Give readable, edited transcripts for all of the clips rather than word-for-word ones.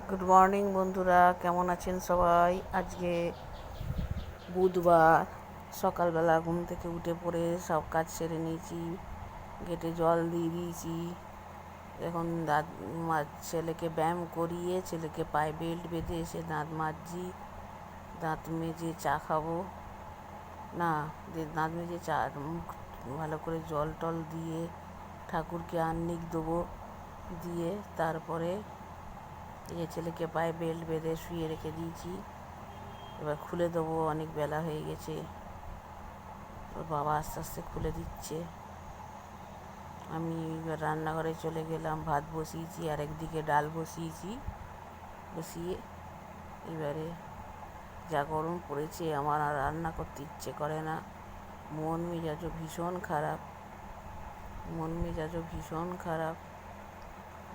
Good morning বন্ধুরা, কেমন আছেন সবাই? আজকে বুধবার, সকালবেলা ঘুম থেকে উঠে পড়ে সব কাজ সেরে নিয়েছি। গেটে জল দিয়ে দিয়েছি। এখন ছেলেকে ব্যায়াম করিয়ে ছেলেকে পায়ে বেল্ট বেঁধে এসে দাঁত মাজছি। দাঁত মেজে চা খাবো না, দাঁত মেজে চা মুখ ভালো করে জল টল দিয়ে ঠাকুরকে আহ্নিক দেবো। দিয়ে তারপরে ছেলেকে পায়ে বেল্ট বেঁধে শুয়ে রেখে দিয়েছি। এবার খুলে দেবো, অনেক বেলা হয়ে গেছে। ওর বাবা আস্তে আস্তে খুলে দিচ্ছে। আমি এবার রান্নাঘরে চলে গেলাম, ভাত বসিয়েছি আর একদিকে ডাল বসিয়েছি। বসিয়ে এবারে যা গরম পড়েছে আমার আর রান্না করতে ইচ্ছে করে না। মন মেজাজও ভীষণ খারাপ।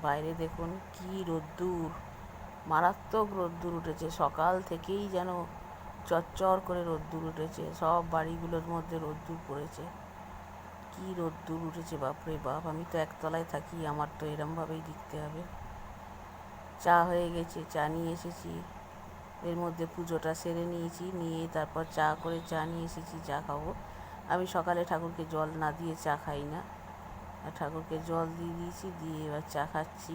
বাইরে দেখুন কি রোদ্দুর, মারাত্মক রোদ্দুর উঠেছে। সকাল থেকেই যেন চচ্চর করে রোদ্দুর উঠেছে। সব বাড়িগুলোর মধ্যে রোদ্দুর পড়েছে। কি রোদ্দুর উঠেছে বাপরে বাপ! আমি তো একতলায় থাকি, আমার তো এরমভাবেই দেখতে হবে। চা হয়ে গেছে, চা নিয়ে এসেছি। এর মধ্যে পুজোটা সেরে নিয়েছি, নিয়ে তারপর চা করে চা নিয়ে এসেছি, চা খাবো। আমি সকালে ঠাকুরকে জল না দিয়ে চা খাই না, আর ঠাকুরকে জল দিয়ে দিয়েছি, দিয়ে এবার চা খাচ্ছি।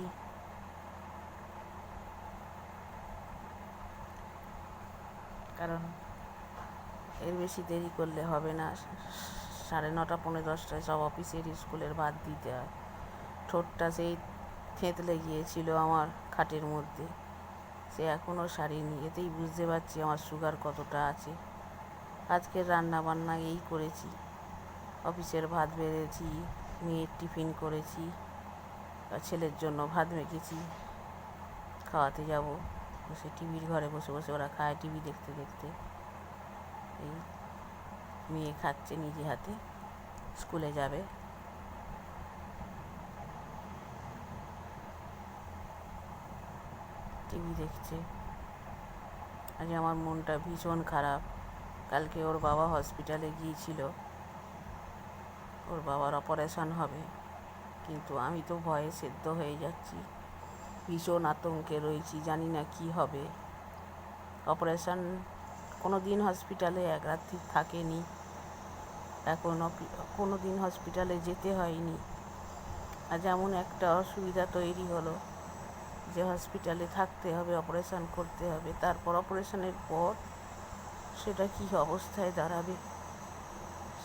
কারণ এর বেশি দেরি করলে হবে না। 9:30 পৌনে 10টায় সব অফিসের স্কুলের ভাত দিতে হয়। ঠোঁটটা সেই থেঁতলে গিয়েছিল আমার খাটের মধ্যে, সে এখনও সারিনি। এতেই বুঝতে পারছি আমার সুগার কতটা আছে। আজকের রান্না বান্না এই করেছি, অফিসের ভাত বেড়েছি, মেয়ের টিফিন করেছি, আর ছেলের জন্য ভাত মেখেছি। খাওয়াতে যাব, বসে টিভির ঘরে বসে বসে ওরা খায়, টিভি দেখতে দেখতে। এই মেয়ে খাচ্ছে নিজে হাতে, স্কুলে যাবে। টিভি দেখছে। আজ আমার মনটা ভীষণ খারাপ। কালকে ওর বাবা হসপিটালে গিয়েছিল, ওর বাবার অপারেশন হবে, কিন্তু আমি তো ভয়ে সেদ্ধ হয়ে যাচ্ছি। ভীষণ আতঙ্কে রয়েছি, জানি না কি হবে। অপারেশন কোনো দিন হসপিটালে এক রাত্রি থাকেনি, এখনও কোনো দিন হসপিটালে যেতে হয়নি। আজ এমন একটা অসুবিধা তৈরি হলো যে হসপিটালে থাকতে হবে, অপারেশন করতে হবে। তারপর অপারেশনের পর সেটা কী অবস্থায় দাঁড়াবে,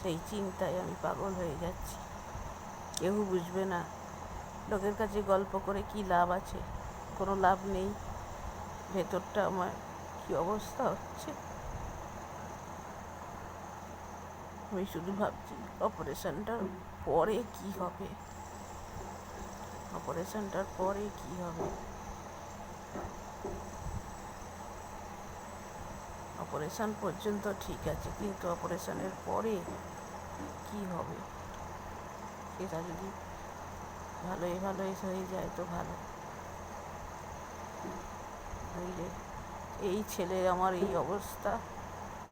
সেই চিন্তায় আমি পাগল হয়ে যাচ্ছি। কেউ বুঝবে না। লোকের কাছে গল্প করে কি লাভ আছে? কোনো লাভ নেই। ভেতরটা আমার কী অবস্থা হচ্ছে, আমি শুধু ভাবছি অপারেশনটার পরে কি হবে। অপারেশনটার পরে কি হবে? অপারেশন পর্যন্ত ঠিক আছে, কিন্তু অপারেশনের পরে কি হবে সেটা যদি ভালোই হয়ে যায় তো ভালো। নইলে এই ছেলে আমার এই অবস্থা,